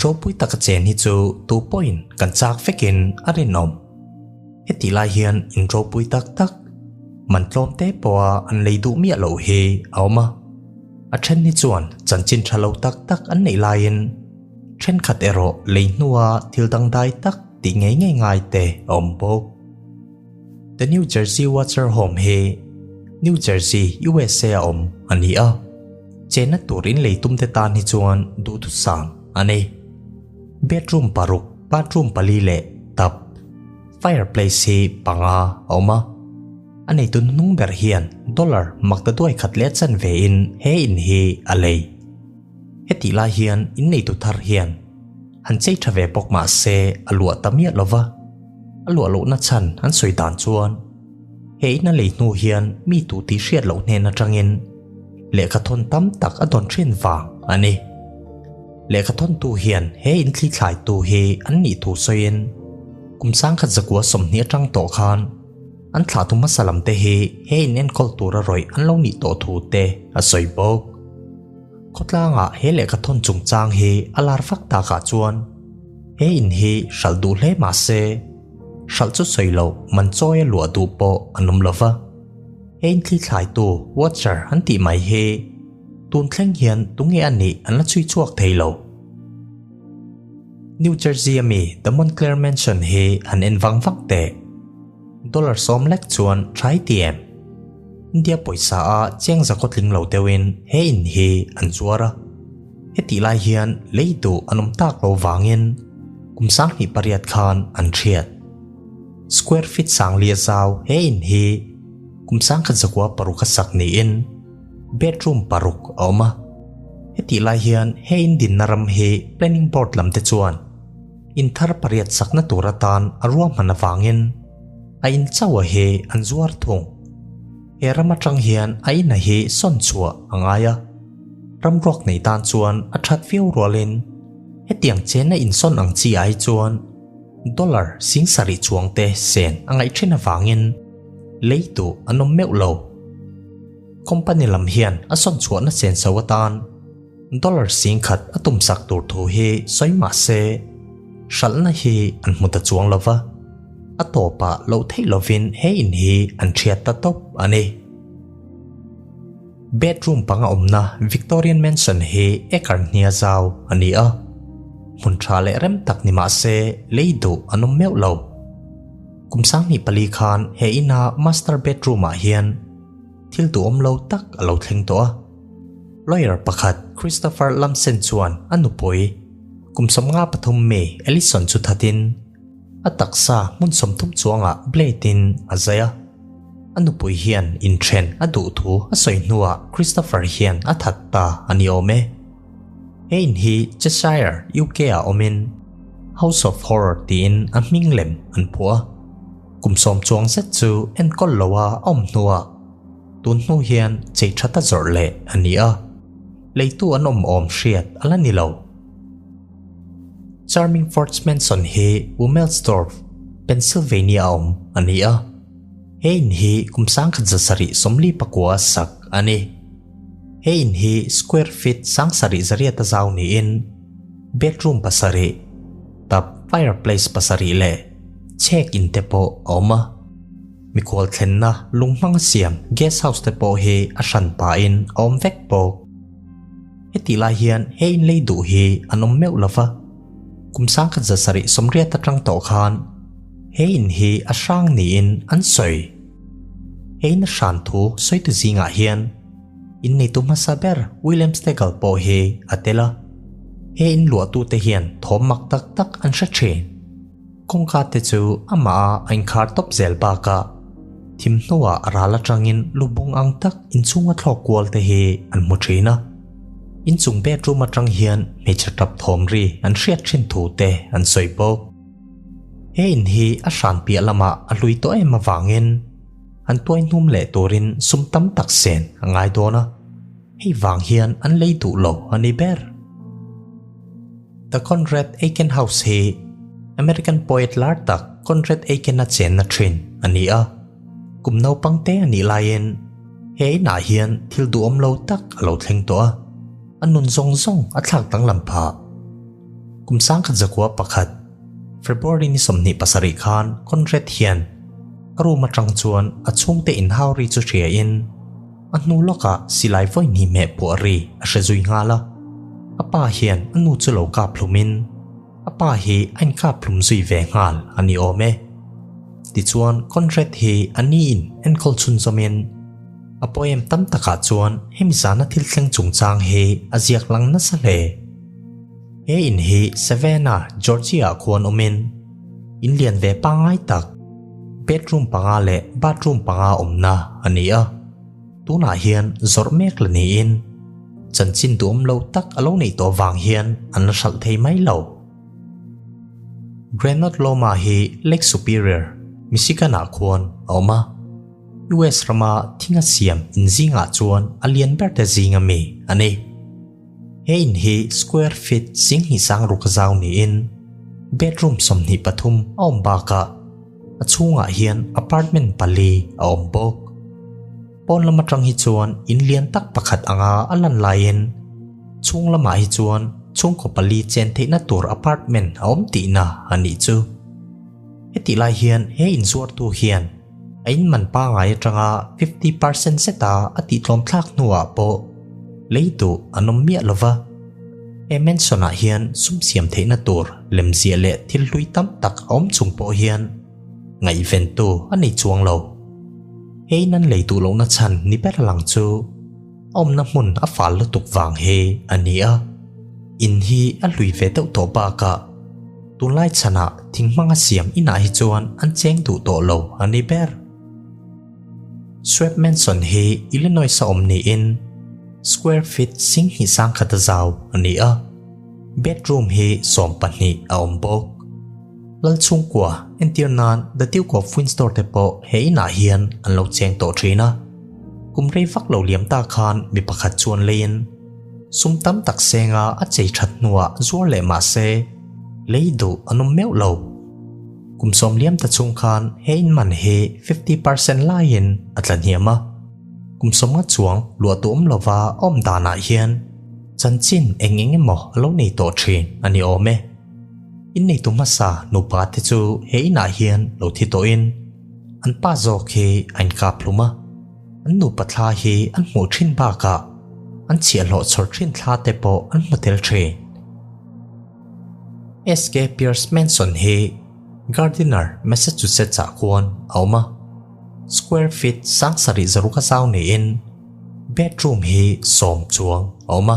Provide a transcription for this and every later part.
ropui tak chen hi chu 2 point kan chak fekin arin om heti lai hian in ropui tak tak man tlawm te pawha an leidu miah lo hi awma a then ni chuan chanchin thalo tak tak an nei lain then khat ero leihnua thildang dai tak ti ngei ngai te om bok the New Jersey Water Home hi New Jersey USA om ania chena turin leitum te tan hi chuan du tu sang ani bedroom paruk bathroom palile tap fireplace hi panga oma anei tun nung ber hian dollar makta duai khat le chan ve in he in hi alei heti la hian in nei tu thar hian han chei thave pok ma se alua tamia lova alua lo na chan han soi dan chuan he na lei nu hian mi tu ti hriat lo hne na tangin le ka thon tam tak adon thren wang ani le ka thon tu hian he in thli thlai tu hi an ni tu soin kum sang khat zakwa somhnia tang to khan an thla tu masalam te hi he in en kol tura roi an lo ni to thu te a soi bok khotla nga he le ka thon chung chang hi alar fak ta ka chuan he in hi shal du hle ma se shal chu soi lo man choi lu du po anum lova he in thli thlai tu watcher an ti mai he tun thleng hian tunge ani an la chui chuak theilo New Jersey ami the Montclair Mansion hi an en wang vak te dollar som lek chuan trai tiem India poisa a cheng zakot ling lo dewin he in hi an chuara heti lai hian leitu anom tak lo wangin kumsang hi pariat khan an thiat square feet sang lia zaw he in hi kumsang khat zakwa paruka sak ni in bedroom paruk oma heti lai hian he in din naram hi planning board lam te chuan in thar pariat sakna turatan arwa mana wangin a in chawa he an zuar thung he ramatang hian a in hi son chua angaya ramrok nei tan chuan a that fiu rolin hetiang chena in son ang chi ai chuan dollar sing sari chuang te sen angai thina wangin leitu anom meu lo company lam hian a son chua na sen sawatan dollar sing khat atum sak tur thu hi soima se shalna hi an muta chuang lova atopa lo thei lovin he in hi an thiat ta top ani bedroom panga omna Victorian mansion hi ekar nia zaw ani a mun thale rem tak ni ma se leidu anom meu lo kumsang ni pali khan he ina master bedroom a hian thil tu om lo tak alo thleng to lawyer pakhat Christopher Lamsen chuan anupoi kumsom nga pathum me Ellison chu thatin ataksa mun somthum chuanga blatin azaya anupoi hian in thren adu thu asoi nuwa Christopher hian athatta aniome hein hi Cheshire UK a omin House of Horror tin a minglem an phua kumsom chuang set chu en kol lowa om nuwa tun nu hian chei thata zorle ania leitu an om hriat alani lo Charming Forts Manson hi Womelsdorf Pennsylvania ania hein hi kumsang khadzasari somli pakwa sak ani hein hi square feet sang sari zaria ta zaw ni in bedroom pasari tap fireplace pasari le check in tepo oma mikol thenna lungmang siam guest house tepo hi ashan pa in om vek po heti la hian hein leidu hi anom meu lava kumsang khadzasari somria ta tang to khan hein hi asang ni in an soi hein shan thu soi tu zinga hian in nei tu masaber William Stegall po hi atela hein lua tu te hian thomak tak tak an sha chen kongka te chu ama an khar top zel ba ka thim nowa arala tangin lubong ang tak in chunga thlok kwal te hi an mutrina in chung bedroom atang hian me chatap thomri an hriat thin thu te an soipok hein hi a shan pi lama a lui to ema wangin an toy num le torin sumtam tak sen angai dona hei wang hian an lei tu lo ani ber the Conrad Aiken House hi American poet lartak Conrad Aiken na chen na thin ania kumno pangte ani lain hei na hian thil du om lo tak alo thleng to anun zong zong athak tang lampa kum sang khat zakwa pakhat February ni somni pasari khan Conrad hian aru matang chuan achung te in hauri chu thria in anu loka silai voi ni me puari a hrezui nga la apa hian anu chu lo ka phlumin apa hi an ka phlum zui ve ngal ani ome ti chuan Conrad hi ani in en khol chun zomin a poem tam taka chuan hemizana thil thleng chungchang hi aziak lang na sale he in hi Savannah Georgia khuan omin in lian ve pangai tak bedroom panga le bathroom panga omna ania tuna hian zormek la ni in chanchin tuam lo tak alo nei to wang hian an sal thei mai lo Granite Loma hi Lake Superior Michigan a khuan oma US rama thinga siam in zinga chuan alien berte zinga mi ani hein hi square feet sing hi sang rukazaw ni in bedroom somni pathum aum baka achunga hian apartment pali aum bok pon lama tang hi chuan in lian tak pakhat anga alan lain chung lama hi chuan chung ko pali chen theina tur apartment aum ti na ani chu heti lai hian he in zuar tu hian ain man pa ngai tanga 50% seta ati tlom thlak nuwa po leitu anom mia lova e mensona hian sum siam theina tur lemzia le thil lui tam tak om chung po hian ngai ventu ani chuang lo he nan leitu lo na chan ni per lang chu om na mun a fal lu tuk wang he ania in hi a lui ve teu to ba ka tunlai chana thingmanga siam ina hi chuan an cheng tu to lo ani ber Swep Manson hi Illinois sa omni in square feet sing hi sang khata zaw ania bedroom hi som pani a ombok lal chung kwa entirnan da tiu ko fuin store te po he na hian an lo cheng to trina kum rei vak lo liam ta khan mi pakhat chuan lein sum tam tak senga a chei that nuwa zuar le ma se leidu anom meu lo kum som liam ta chung khan he in man he 50% lain atlan hiama kum som nga chuang lua tum lova om dana hian chanchin engenge mo lo nei to thin ani ome in nei tu masa no pa te chu he na hian lo thi to in an pa zo khi an ka pluma an nu patla hi an mu thin ba ka an chia lo chor thin thla te po an motel thin SK Pierce Manson hi Gardiner Massachusetts a khuan auma square feet sang sari zaruka saw ni in bedroom hi som chuang auma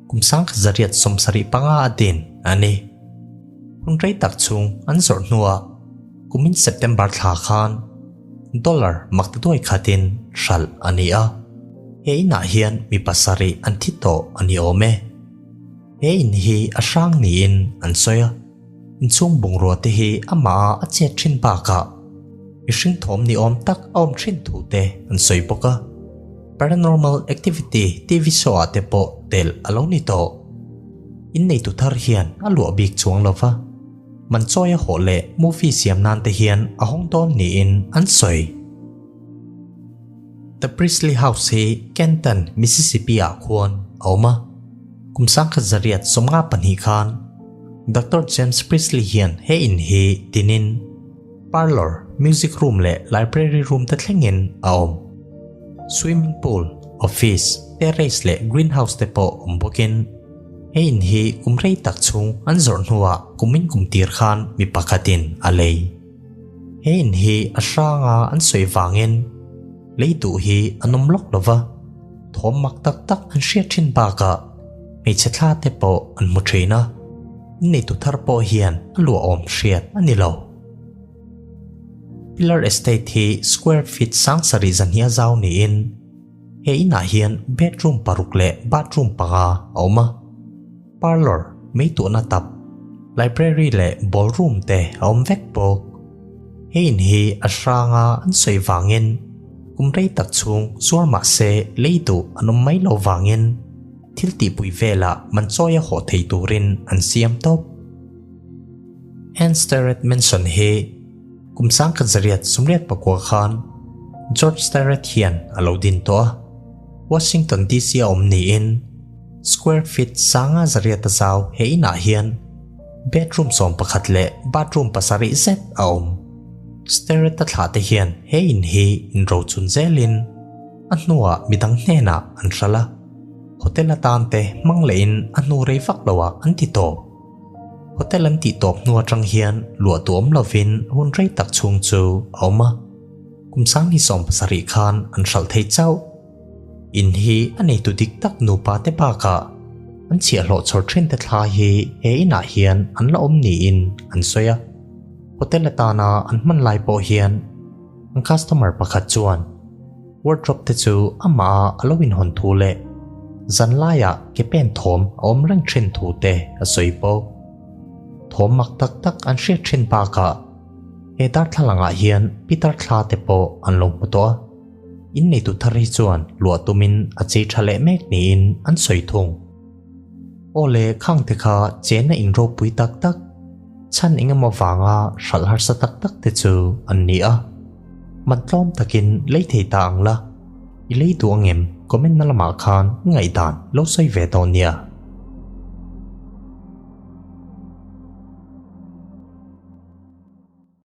kum sang zariat som sari panga adin ani hun rei tak chung an zor nuwa kumin September thla khan dollar makdoi khatin shal ania he na hian mi pasari an thito ani ome he in hi asang ni in an soya in chung bungro te hi ama a che thin ba ka ishing thom ni om tak om thin thu te an soi poka paranormal activity TV show ate po tel aloni to in nei tu thar hian alu bik chuang lova man choya hole movie siam nan te hian a hong don ni in an soi The Priestley House hi Kenton Mississippi a khuan auma kumsang khazariat somnga panhi khan Dr. James Priestley hian he in hi tinin parlor music room le library room ta thlengin aom swimming pool office terrace le greenhouse te po ombokin he in hi kumrei tak chung an zor nuwa kumin kumtir khan mi pakhatin alei he in hi asanga an soi wangin leitu hi anom lok lova thom mak tak tak an hriat thin ba ka me chetla te po an mutrina nei tu thar po hian alu om hriat ani lo Pillar Estate hi square feet sang sari zania zaw ni in he ina hian bedroom paruk le bathroom panga auma parlor mei tu na tap library le ballroom te aum vek pok he in hi asranga an soi wangin kumrei tak chung zuar ma se leitu anom mai lo wangin thilti pui vela man choya ho thei turin an siam top Starrett Manson he kumsang kazariat sumriat pakwa khan George Starrett hian alo din to Washington DC omni in square feet sanga zariat zaw he ina hian bedroom som pakhat le bathroom pasari zet a awm stair ta thla te hian he in hi in ro chun zelin a hnuwa midang hnena an hrala hotel atan te mangle in a hnu rei vak lowa an ti top hotel an ti top hnuwa tang hian lua tuam lovin hun rei tak chung chu awma kumsang hi som pasari khan an hral thei chau in hi anei tu dik tak nu pa te pa ka an chia lo chor thren te thla hi he ina hian an la om ni in an soya hotel atana an man lai po hian an customer pakhat chuan wardrobe te chu ama alowin hon thu le zan laia ke pen thom om rang thren thu te a soi po thom mak tak tak an hriat thren pa ka he dar thalanga hian pitar thla te po an long puto in nei tu thari chuan lua tumin a chei thale mek ni in an soi thung ole khang te kha chena in ro pui tak tak chan inga ma wanga hral har sa tak tak te chu an ni a man tlawm takin lei thei ta angla i lei tu angem comment na lama khan ngai dan lo soi ve to nia